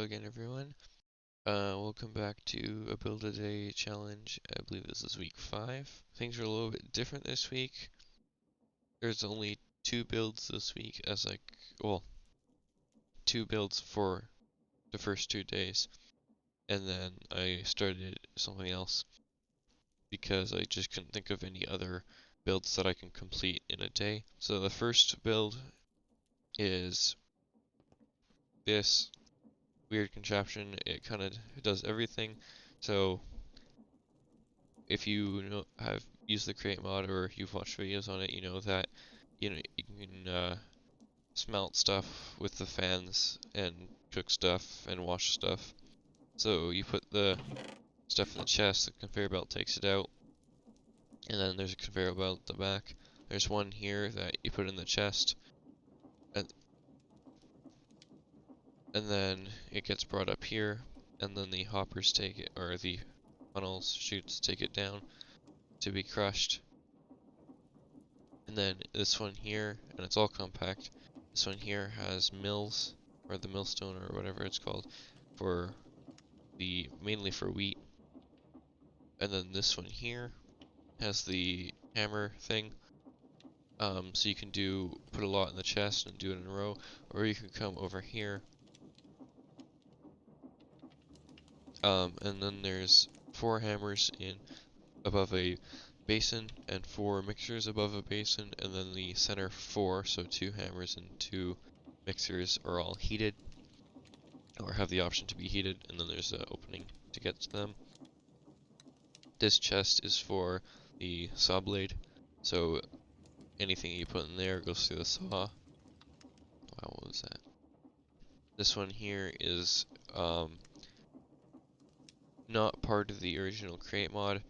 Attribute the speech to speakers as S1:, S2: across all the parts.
S1: Hello again, everyone. Welcome back to a Build a Day challenge. I believe this is week 5. Things are a little bit different this week. There's only 2 builds this week, well, 2 builds for the first 2 days. And then I started something else because I just couldn't think of any other builds that I can complete in a day. So the first build is this weird contraption. It kind of does everything. So if you have used the create mod or if you've watched videos on it, you know that you can smelt stuff with the fans and cook stuff and wash stuff. So you put the stuff in the chest, the conveyor belt takes it out, and then there's a conveyor belt at the back. There's one here that you put in the chest, and then it gets brought up here, and then the hoppers take it, or the funnels, chutes take it down to be crushed. And then this one here, and it's all compact, this one here has mills, or the millstone or whatever it's called, for mainly for wheat. And then this one here has the hammer thing. So you can put a lot in the chest and do it in a row, or you can come over here. And then there's 4 hammers above a basin and 4 mixers above a basin, and then the center 4, so 2 hammers and 2 mixers are all heated, or have the option to be heated, and then there's an opening to get to them. This chest is for the saw blade, so anything you put in there goes through the saw. Wow, what was that? This one here is not part of the original create mod.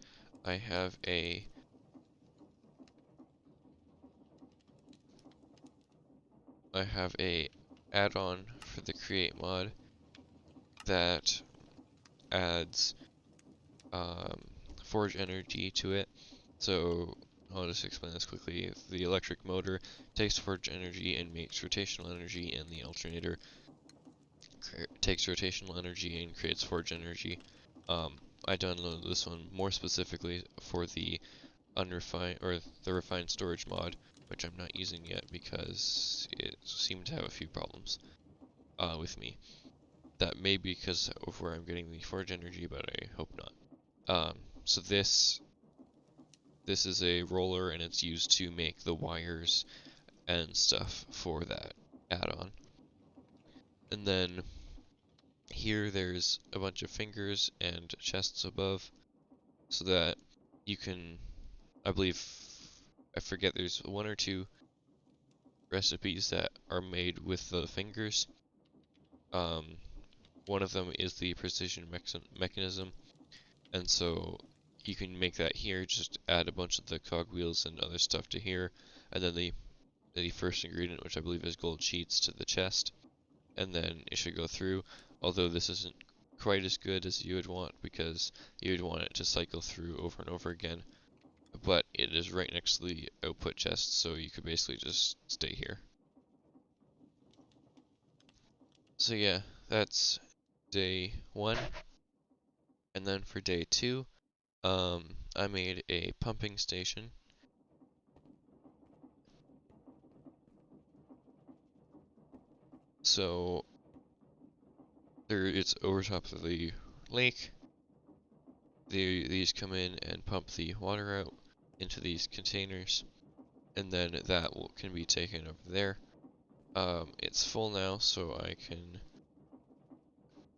S1: I have a add-on for the create mod that adds forge energy to it. So I'll just explain this quickly. The electric motor takes forge energy and makes rotational energy, and the alternator takes rotational energy and creates forge energy. I downloaded this one more specifically for the unrefined or the refined storage mod, which I'm not using yet because it seemed to have a few problems with me. That may be because of where I'm getting the forge energy, but I hope not. So this is a roller, and it's used to make the wires and stuff for that add-on. And then here there's a bunch of fingers and chests above, so that you can, I forget, there's 1 or 2 recipes that are made with the fingers. One of them is the precision mechanism, and so you can make that here, just add a bunch of the cogwheels and other stuff to here, and then the first ingredient, which I believe is gold sheets, to the chest, and then it should go through, although this isn't quite as good as you would want, because you would want it to cycle through over and over again, but it is right next to the output chest, so you could basically just stay here. So yeah, that's day 1, and then for day 2, I made a pumping station. So it's over top of the lake. These come in and pump the water out into these containers, and then that can be taken over there. It's full now, so I can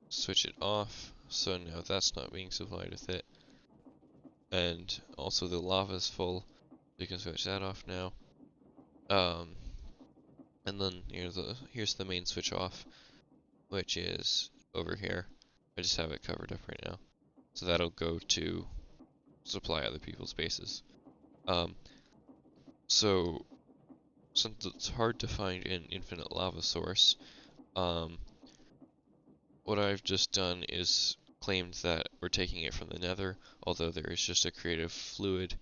S1: switch it off. So now that's not being supplied with it. And also the lava's full, so you can switch that off now. And then here's the main switch off, which is over here. I just have it covered up right now. So that'll go to supply other people's bases. So since it's hard to find an infinite lava source, what I've just done is claimed that we're taking it from the nether, although there is just a creative fluid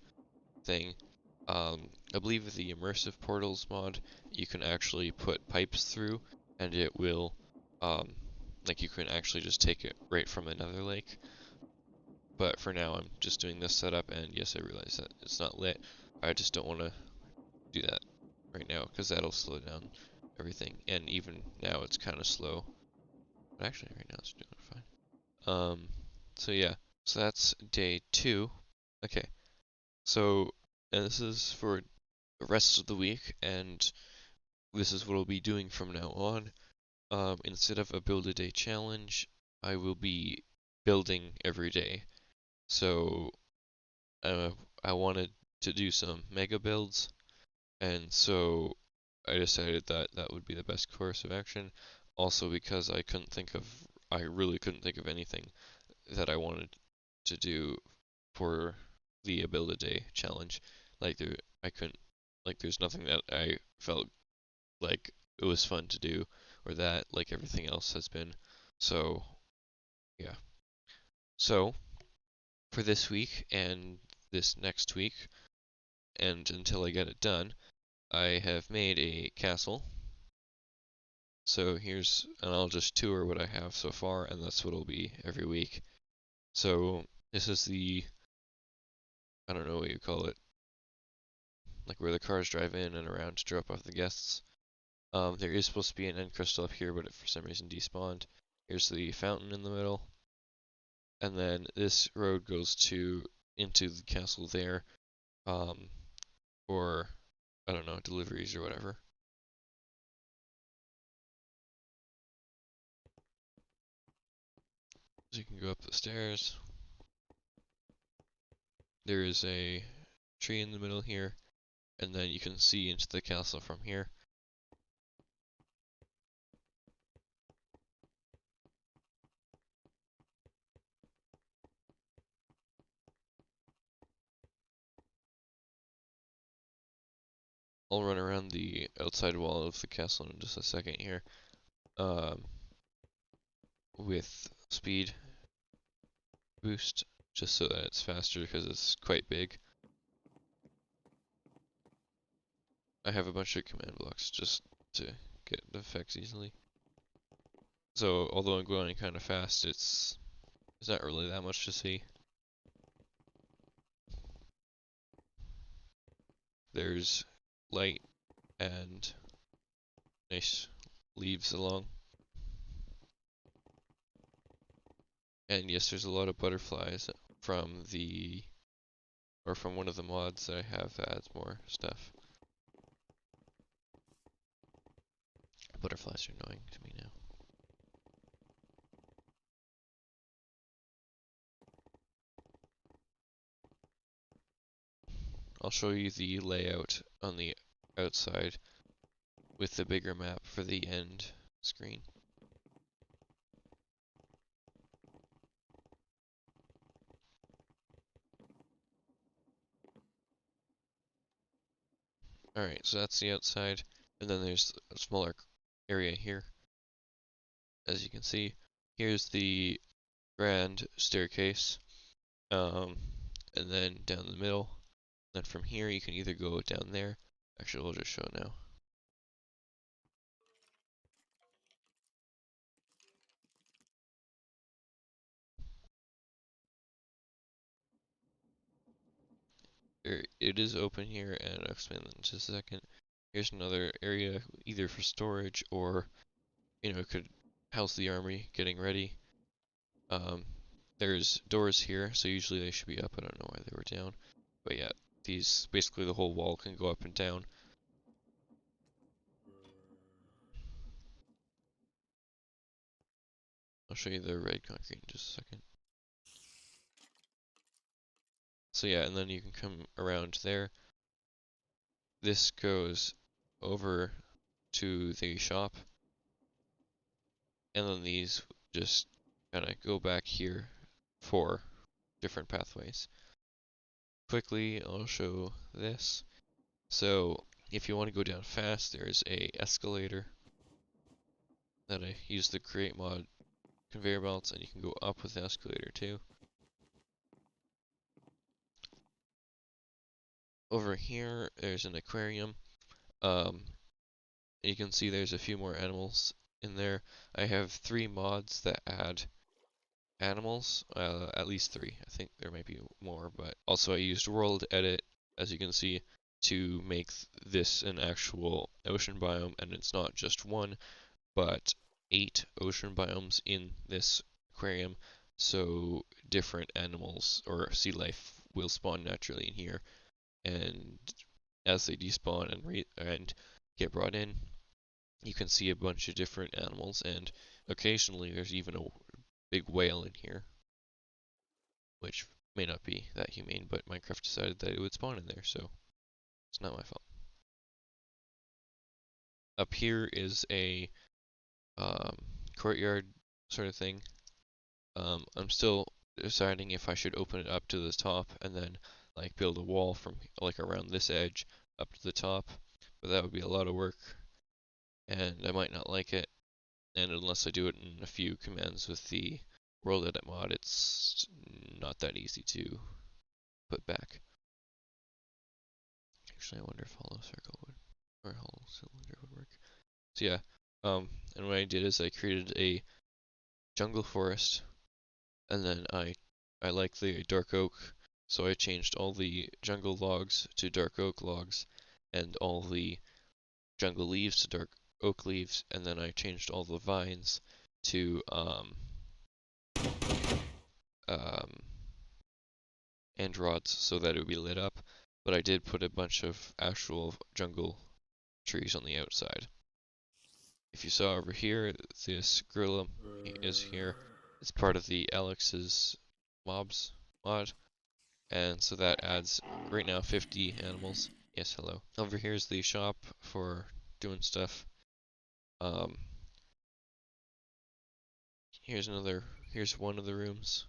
S1: thing. I believe with the immersive portals mod, you can actually put pipes through, and it will like you can actually just take it right from another lake. But for now, I'm just doing this setup, and yes, I realize that it's not lit. I just don't want to do that right now because that'll slow down everything. And even now, it's kind of slow. But actually, right now, it's doing fine. So yeah, so that's day 2. Okay, so, and this is for the rest of the week, and this is what I'll be doing from now on. Instead of a build a day challenge, I will be building every day. So, uh, I wanted to do some mega builds, and so I decided that that would be the best course of action. Also because I really couldn't think of anything that I wanted to do for the build a day challenge. Like I couldn't, like there's nothing that I felt like it was fun to do or that like everything else has been. So yeah. So for this week and this next week and until I get it done, I have made a castle. So here's, and I'll just tour what I have so far, and that's what it'll be every week. So this is the, I don't know what you call it, like where the cars drive in and around to drop off the guests. There is supposed to be an end crystal up here, but it for some reason despawned. Here's the fountain in the middle, and then this road goes to into the castle there, um, for I don't know, deliveries or whatever. So you can go up the stairs. There is a tree in the middle here, and then you can see into the castle from here. I'll run around the outside wall of the castle in just a second here, um, with speed boost, just so that it's faster because it's quite big. I have a bunch of command blocks just to get the effects easily. So although I'm going kind of fast, it's not really that much to see. There's light and nice leaves along. And yes, there's a lot of butterflies from from one of the mods that I have that adds more stuff. Butterflies are annoying to me now. I'll show you the layout on the outside with the bigger map for the end screen. Alright, so that's the outside, and then there's a smaller area here. As you can see, here's the grand staircase, um, and then down the middle. Then from here you can either go down there. Actually, we'll just show it now. It is open here, and I'll explain that in just a second. Here's another area, either for storage or, it could house the army getting ready. There's doors here, so usually they should be up. I don't know why they were down. But yeah, these, basically the whole wall can go up and down. I'll show you the red concrete in just a second. So yeah, and then you can come around there. This goes over to the shop, and then these just kind of go back here for different pathways. Quickly, I'll show this. So if you want to go down fast, there's a escalator that I use the create mod conveyor belts, and you can go up with the escalator too. Over here, there's an aquarium. You can see there's a few more animals in there. I have 3 mods that add animals, at least 3. I think there might be more, but also I used World Edit, as you can see, to make this an actual ocean biome, and it's not just one, but 8 ocean biomes in this aquarium, so different animals or sea life will spawn naturally in here, and as they despawn and get brought in, you can see a bunch of different animals, and occasionally there's even a big whale in here, which may not be that humane, but Minecraft decided that it would spawn in there, so it's not my fault. Up here is a um, courtyard sort of thing. I'm still deciding if I should open it up to the top and then like build a wall from like around this edge up to the top, but that would be a lot of work and I might not like it. And unless I do it in a few commands with the world edit mod, it's not that easy to put back. Actually, I wonder if hollow circle would or hollow cylinder would work. So yeah, and what I did is I created a jungle forest, and then I like the dark oak, so I changed all the jungle logs to dark oak logs, and all the jungle leaves to dark oak leaves, and then I changed all the vines to um, end rods so that it would be lit up. But I did put a bunch of actual jungle trees on the outside. If you saw over here, this gorilla is here. It's part of the Alex's mobs mod, and so that adds right now 50 animals. Yes, hello. Over here is the shop for doing stuff. Um, here's another. Here's one of the rooms.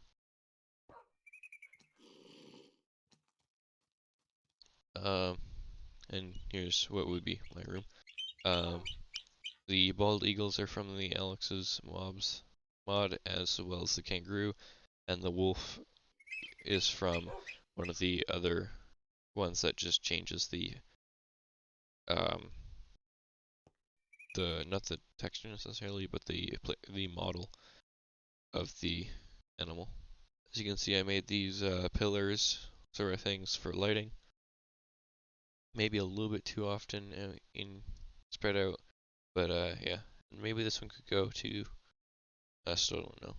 S1: Um, and here's what would be my room. Um, the bald eagles are from the Alex's mobs mod, as well as the kangaroo, and the wolf is from one of the other ones that just changes um the not the texture necessarily, but the model of the animal. As you can see, I made these pillars sort of things for lighting. Maybe a little bit too often in spread out, but yeah. Maybe this one could go to. I still don't know.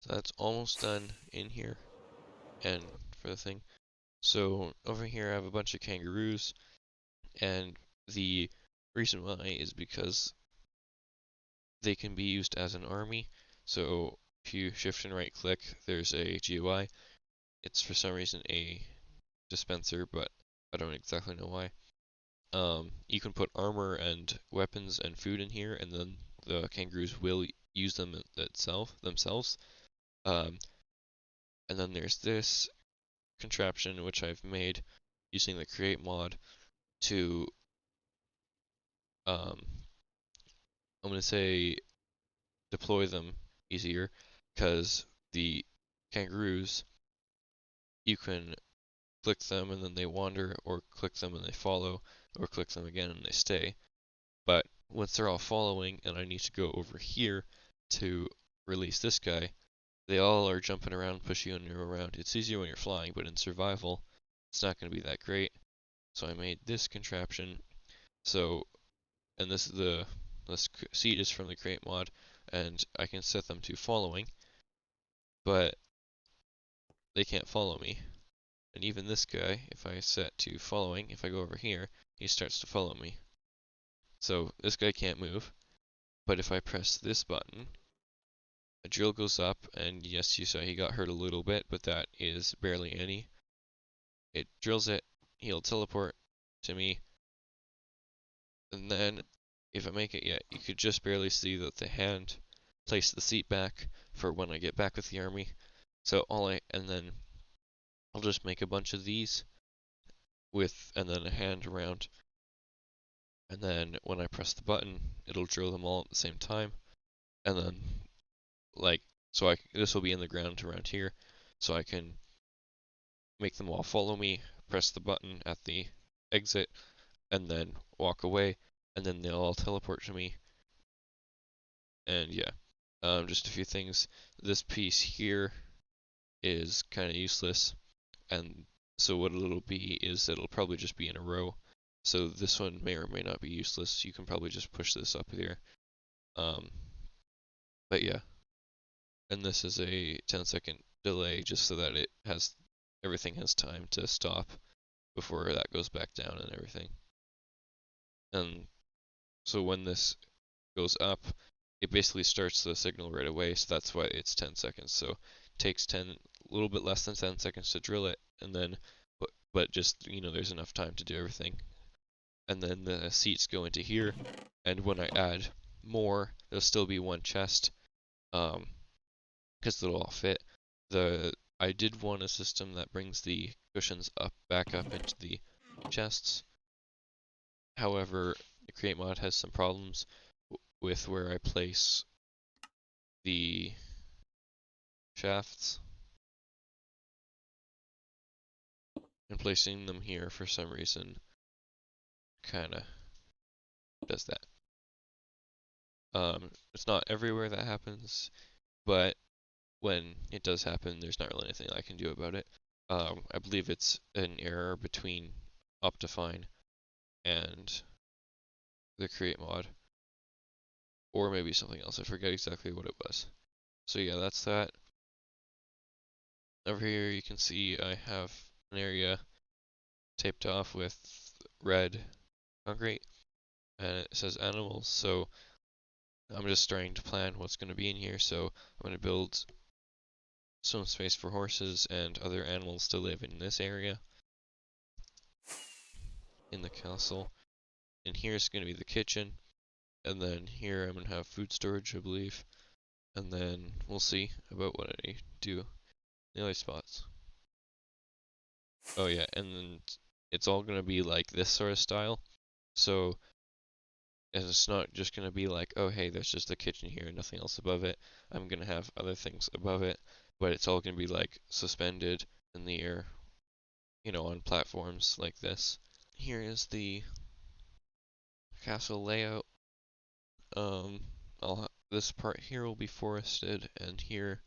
S1: So that's almost done in here, and for the thing. So over here I have a bunch of kangaroos, and the reason why is because they can be used as an army. So if you shift and right click, there's a GUI. It's for some reason a dispenser, but I don't exactly know why. You can put armor and weapons and food in here, and then the kangaroos will use them themselves. Um, and then there's this contraption which I've made using the create mod to I'm gonna say deploy them easier, because the kangaroos you can click them and then they wander, or click them and they follow, or click them again and they stay. But once they're all following and I need to go over here to release this guy, they all are jumping around, pushing you around. It's easier when you're flying, but in survival, it's not going to be that great. So I made this contraption. So, and this seat is from the create mod, and I can set them to following, but they can't follow me. And even this guy, if I set to following, if I go over here, he starts to follow me. So this guy can't move, but if I press this button, a drill goes up, and yes, you saw he got hurt a little bit, but that is barely any. It drills it, he'll teleport to me, and then if I make it yet, you could just barely see that the hand placed the seat back for when I get back with the army. So and then I'll just make a bunch of these and then a hand around, and then when I press the button, it'll drill them all at the same time, and then like this will be in the ground around here, so I can make them all follow me, press the button at the exit, and then walk away. and then they'll all teleport to me. And yeah, just a few things. This piece here is kind of useless, and so what it'll be is it'll probably just be in a row. So this one may or may not be useless. You can probably just push this up here. Um, but yeah, and this is a 10-second delay just so that everything has time to stop before that goes back down and everything. And so when this goes up, it basically starts the signal right away, so that's why it's 10 seconds. So it takes a little bit less than 10 seconds to drill it, and then, but just, there's enough time to do everything. And then the seats go into here, and when I add more, there'll still be one chest, because they'll all fit. I did want a system that brings the cushions back up into the chests. However, the create mod has some problems with where I place the shafts, and placing them here for some reason kind of does that. It's not everywhere that happens, but when it does happen, there's not really anything I can do about it. I believe it's an error between Optifine and the create mod, or maybe something else. I forget exactly what it was. So yeah, that's that. Over here you can see I have an area taped off with red concrete, and it says animals. So I'm just starting to plan what's going to be in here. So I'm going to build some space for horses and other animals to live in this area in the castle. And here's going to be the kitchen. And then here I'm going to have food storage, I believe. And then we'll see about what I do in the other spots. Oh yeah, and then it's all going to be like this sort of style. So it's not just going to be like, oh hey, there's just a kitchen here and nothing else above it. I'm going to have other things above it, but it's all going to be like suspended in the air, on platforms like this. Here is the castle layout. This part here will be forested, and here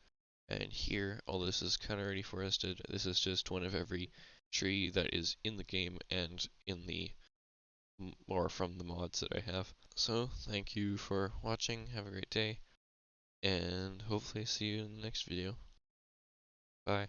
S1: and here. All this is kind of already forested. This is just one of every tree that is in the game and in the or from the mods that I have. So thank you for watching. Have a great day, and hopefully see you in the next video. Bye.